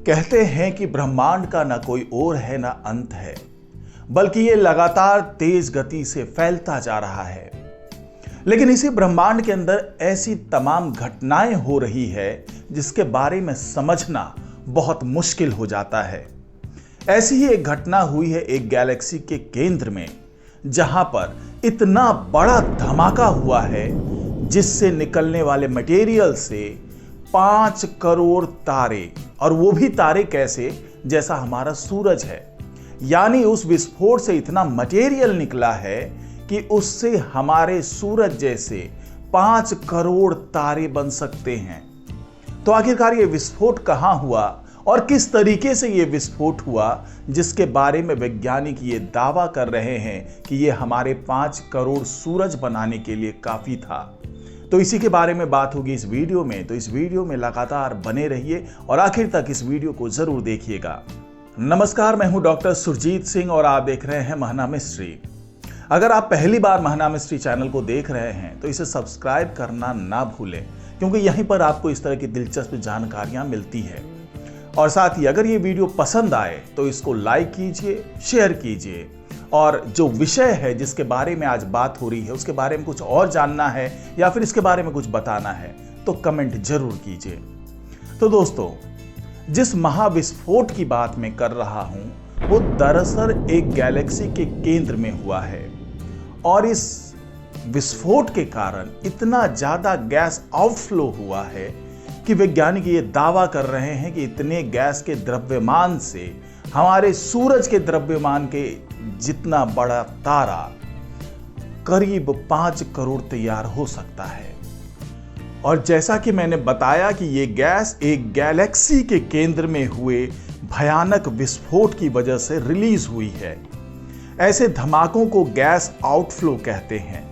कहते हैं कि ब्रह्मांड का ना कोई ओर है ना अंत है, बल्कि ये लगातार तेज गति से फैलता जा रहा है। लेकिन इसी ब्रह्मांड के अंदर ऐसी तमाम घटनाएं हो रही है जिसके बारे में समझना बहुत मुश्किल हो जाता है। ऐसी ही एक घटना हुई है एक गैलेक्सी के केंद्र में, जहां पर इतना बड़ा धमाका हुआ है जिससे निकलने वाले मटेरियल से 5 करोड़ तारे, और वो भी तारे कैसे, जैसा हमारा सूरज है। यानी उस विस्फोट से इतना मटेरियल निकला है कि उससे हमारे सूरज जैसे 5 करोड़ तारे बन सकते हैं। तो आखिरकार ये विस्फोट कहां हुआ और किस तरीके से ये विस्फोट हुआ, जिसके बारे में वैज्ञानिक ये दावा कर रहे हैं कि ये हमारे 5 करोड़ सूरज बनाने के लिए काफी था। तो इसी के बारे में बात होगी इस वीडियो में। तो इस वीडियो में लगातार बने रहिए और आखिर तक इस वीडियो को जरूर देखिएगा। नमस्कार, मैं हूं डॉक्टर सुरजीत सिंह और आप देख रहे हैं महना मिस्ट्री। अगर आप पहली बार महना मिस्ट्री चैनल को देख रहे हैं तो इसे सब्सक्राइब करना ना भूलें, क्योंकि यहीं पर आपको इस तरह की दिलचस्प जानकारियां मिलती है। और साथ ही अगर ये वीडियो पसंद आए तो इसको लाइक कीजिए, शेयर कीजिए, और जो विषय है जिसके बारे में आज बात हो रही है उसके बारे में कुछ और जानना है या फिर इसके बारे में कुछ बताना है तो कमेंट जरूर कीजिए। तो दोस्तों, जिस महाविस्फोट की बात मैं कर रहा हूं वो दरअसल एक गैलेक्सी के केंद्र में हुआ है, और इस विस्फोट के कारण इतना ज्यादा गैस आउटफ्लो हुआ है कि वैज्ञानिक ये दावा कर रहे हैं कि इतने गैस के द्रव्यमान से हमारे सूरज के द्रव्यमान के जितना बड़ा तारा करीब 5 करोड़ तैयार हो सकता है। और जैसा कि मैंने बताया कि ये गैस एक गैलेक्सी के केंद्र में हुए भयानक विस्फोट की वजह से रिलीज हुई है। ऐसे धमाकों को गैस आउटफ्लो कहते हैं,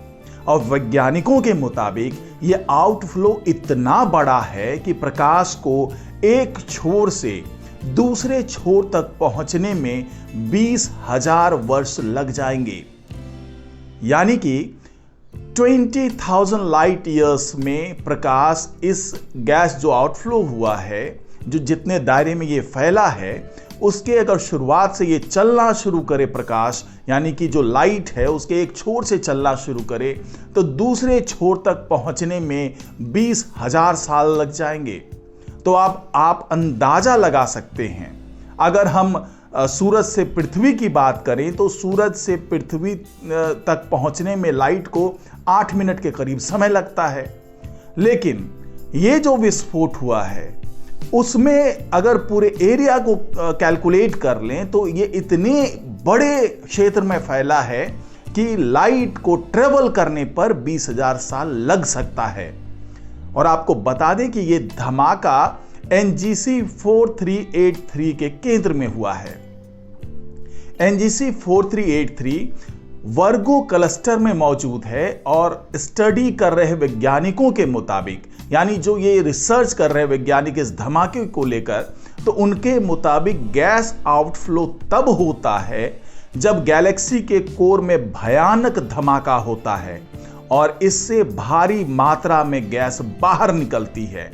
और वैज्ञानिकों के मुताबिक ये आउटफ्लो इतना बड़ा है कि प्रकाश को एक छोर से दूसरे छोर तक पहुंचने में 20,000 वर्ष लग जाएंगे। यानी कि 20,000 लाइट ईयर्स में प्रकाश इस गैस जो आउटफ्लो हुआ है, जो जितने दायरे में ये फैला है, उसके अगर शुरुआत से ये चलना शुरू करे प्रकाश, यानी कि जो लाइट है उसके एक छोर से चलना शुरू करे, तो दूसरे छोर तक पहुंचने में 20,000 साल लग जाएंगे। तो आप अंदाजा लगा सकते हैं, अगर हम सूरज से पृथ्वी की बात करें तो सूरज से पृथ्वी तक पहुंचने में लाइट को 8 मिनट के करीब समय लगता है। लेकिन ये जो विस्फोट हुआ है उसमें अगर पूरे एरिया को कैलकुलेट कर लें तो ये इतने बड़े क्षेत्र में फैला है कि लाइट को ट्रेवल करने पर 20,000 साल लग सकता है। और आपको बता दें कि यह धमाका NGC 4383 के केंद्र में हुआ है। NGC 4383 वर्गो क्लस्टर में मौजूद है, और स्टडी कर रहे वैज्ञानिकों के मुताबिक, यानी जो ये रिसर्च कर रहे वैज्ञानिक इस धमाके को लेकर, तो उनके मुताबिक गैस आउटफ्लो तब होता है जब गैलेक्सी के कोर में भयानक धमाका होता है और इससे भारी मात्रा में गैस बाहर निकलती है।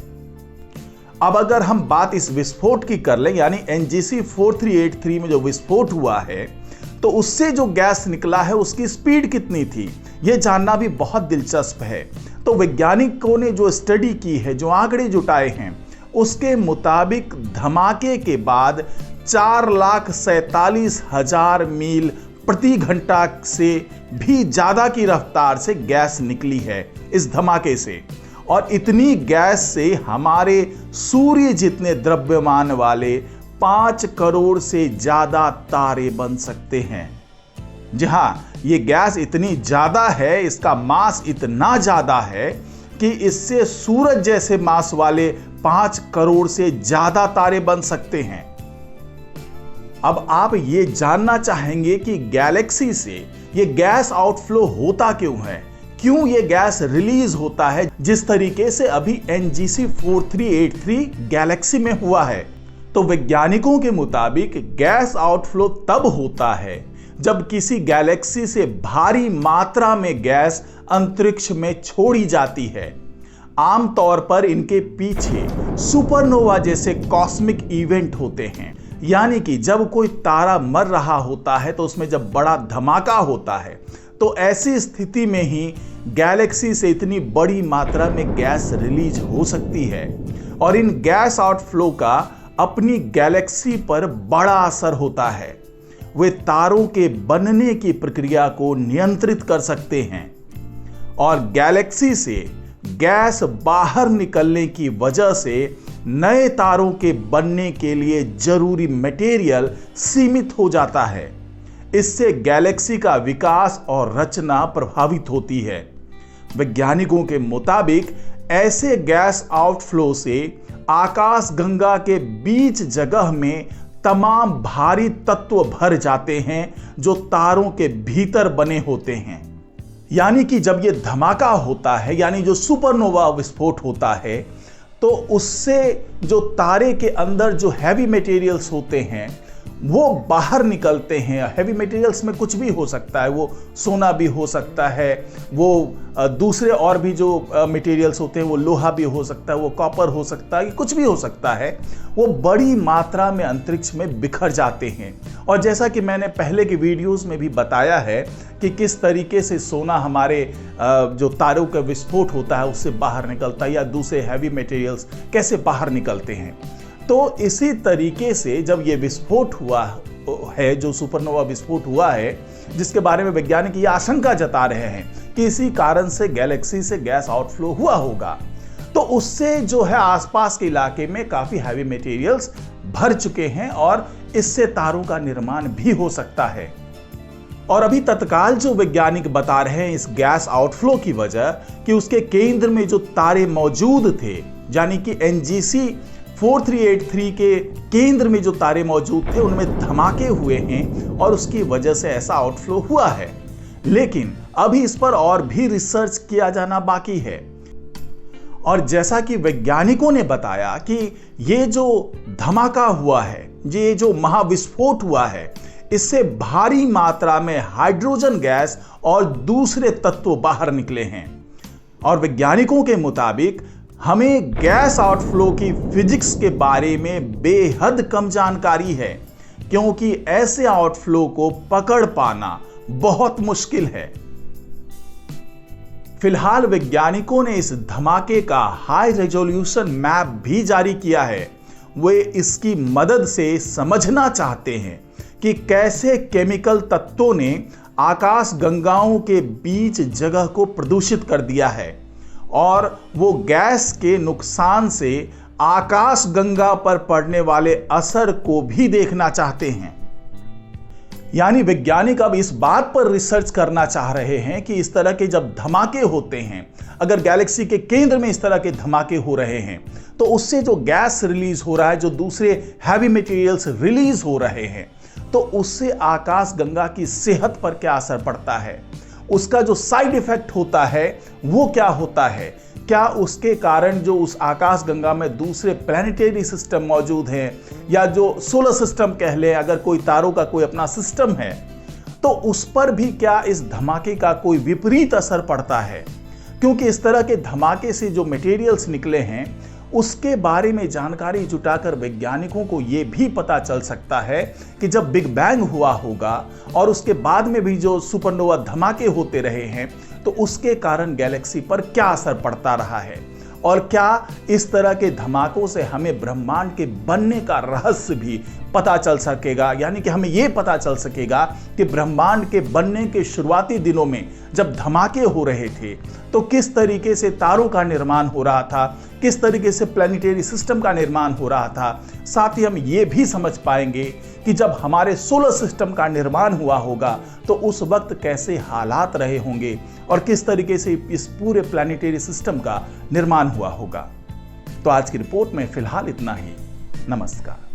अब अगर हम बात इस विस्फोट की कर लें, यानी NGC 4383 में जो विस्फोट हुआ है, तो उससे जो गैस निकला है उसकी स्पीड कितनी थी, यह जानना भी बहुत दिलचस्प है। तो वैज्ञानिकों ने जो स्टडी की है, जो आंकड़े जुटाए हैं, उसके मुताबिक धमाके के बाद 4,47,000 मील प्रति घंटा से भी ज्यादा की रफ्तार से गैस निकली है इस धमाके से। और इतनी गैस से हमारे सूर्य जितने द्रव्यमान वाले 5 करोड़ से ज्यादा तारे बन सकते हैं। जी हां, ये गैस इतनी ज्यादा है, इसका मास इतना ज्यादा है कि इससे सूरज जैसे मास वाले 5 करोड़ से ज्यादा तारे बन सकते हैं। अब आप ये जानना चाहेंगे कि गैलेक्सी से ये गैस आउटफ्लो होता क्यों है, क्यों ये गैस रिलीज होता है जिस तरीके से अभी NGC 4383 गैलेक्सी में हुआ है। तो वैज्ञानिकों के मुताबिक गैस आउटफ्लो तब होता है जब किसी गैलेक्सी से भारी मात्रा में गैस अंतरिक्ष में छोड़ी जाती है। आमतौर पर इनके पीछे सुपरनोवा जैसे कॉस्मिक इवेंट होते हैं। यानी कि जब कोई तारा मर रहा होता है तो उसमें जब बड़ा धमाका होता है तो ऐसी स्थिति में ही गैलेक्सी से इतनी बड़ी मात्रा में गैस रिलीज हो सकती है और इन गैस आउटफ्लो का अपनी गैलेक्सी पर बड़ा असर होता है। वे तारों के बनने की प्रक्रिया को नियंत्रित कर सकते हैं और गैलेक्सी से गैस बाहर निकलने की वजह से नए तारों के बनने के लिए जरूरी मटेरियल सीमित हो जाता है। इससे गैलेक्सी का विकास और रचना प्रभावित होती है। वैज्ञानिकों के मुताबिक ऐसे गैस आउटफ्लो से आकाशगंगा के बीच जगह में तमाम भारी तत्व भर जाते हैं जो तारों के भीतर बने होते हैं। यानी कि जब यह धमाका होता है, यानी जो सुपरनोवा विस्फोट होता है, तो उससे जो तारे के अंदर जो हैवी मटेरियल्स होते हैं वो बाहर निकलते हैं। हैवी मटेरियल्स में कुछ भी हो सकता है, वो सोना भी हो सकता है, वो दूसरे और भी जो मटेरियल्स होते हैं, वो लोहा भी हो सकता है, वो कॉपर हो सकता है, कुछ भी हो सकता है। वो बड़ी मात्रा में अंतरिक्ष में बिखर जाते हैं। और जैसा कि मैंने पहले की वीडियोस में भी बताया है कि किस तरीके से सोना हमारे जो तारों का विस्फोट होता है उससे बाहर निकलता है, या दूसरे हैवी मटेरियल्स कैसे बाहर निकलते हैं। तो इसी तरीके से जब ये विस्फोट हुआ है, जो सुपरनोवा विस्फोट हुआ है, जिसके बारे में वैज्ञानिक ये आशंका जता रहे हैं कि इसी कारण से गैलेक्सी से गैस आउटफ्लो हुआ होगा, तो उससे जो है आसपास के इलाके में काफी हैवी मटेरियल्स भर चुके हैं और इससे तारों का निर्माण भी हो सकता है। और अभी तत्काल जो वैज्ञानिक बता रहे हैं इस गैस आउटफ्लो की वजह कि उसके केंद्र में जो तारे मौजूद थे, यानी कि NGC 4383 के केंद्र में जो तारे मौजूद थे उनमें धमाके हुए हैं और उसकी वजह से ऐसा आउटफ्लो हुआ है। लेकिन अभी इस पर और भी रिसर्च किया जाना बाकी है। और जैसा कि वैज्ञानिकों ने बताया कि ये जो धमाका हुआ है, ये जो महाविस्फोट हुआ है, इससे भारी मात्रा में हाइड्रोजन गैस और दूसरे तत्व बाहर निकले हैं। और वैज्ञानिकों के मुताबिक हमें गैस आउटफ्लो की फिजिक्स के बारे में बेहद कम जानकारी है, क्योंकि ऐसे आउटफ्लो को पकड़ पाना बहुत मुश्किल है। फिलहाल वैज्ञानिकों ने इस धमाके का हाई रेजोल्यूशन मैप भी जारी किया है। वे इसकी मदद से समझना चाहते हैं कि कैसे केमिकल तत्वों ने आकाशगंगाओं के बीच जगह को प्रदूषित कर दिया है और वो गैस के नुकसान से आकाशगंगा पर पड़ने वाले असर को भी देखना चाहते हैं। यानी वैज्ञानिक अब इस बात पर रिसर्च करना चाह रहे हैं कि इस तरह के जब धमाके होते हैं, अगर गैलेक्सी के केंद्र में इस तरह के धमाके हो रहे हैं, तो उससे जो गैस रिलीज हो रहा है, जो दूसरे हैवी मटेरियल्स रिलीज हो रहे हैं, तो उससे आकाशगंगा की सेहत पर क्या असर पड़ता है, उसका जो साइड इफेक्ट होता है वो क्या होता है। क्या उसके कारण जो उस आकाशगंगा में दूसरे प्लैनेटरी सिस्टम मौजूद हैं, या जो सोलर सिस्टम कह लें, अगर कोई तारों का कोई अपना सिस्टम है, तो उस पर भी क्या इस धमाके का कोई विपरीत असर पड़ता है। क्योंकि इस तरह के धमाके से जो मटेरियल्स निकले हैं उसके बारे में जानकारी जुटाकर वैज्ञानिकों को यह भी पता चल सकता है कि जब बिग बैंग हुआ होगा और उसके बाद में भी जो सुपरनोवा धमाके होते रहे हैं, तो उसके कारण गैलेक्सी पर क्या असर पड़ता रहा है, और क्या इस तरह के धमाकों से हमें ब्रह्मांड के बनने का रहस्य भी पता चल सकेगा। यानी कि हमें यह पता चल सकेगा कि ब्रह्मांड के बनने के शुरुआती दिनों में जब धमाके हो रहे थे तो किस तरीके से तारों का निर्माण हो रहा था, किस तरीके से प्लैनेटरी सिस्टम का निर्माण हो रहा था। साथ ही हम ये भी समझ पाएंगे कि जब हमारे सोलर सिस्टम का निर्माण हुआ होगा तो उस वक्त कैसे हालात रहे होंगे और किस तरीके से इस पूरे प्लैनेटरी सिस्टम का निर्माण हुआ होगा। तो आज की रिपोर्ट में फिलहाल इतना ही। नमस्कार।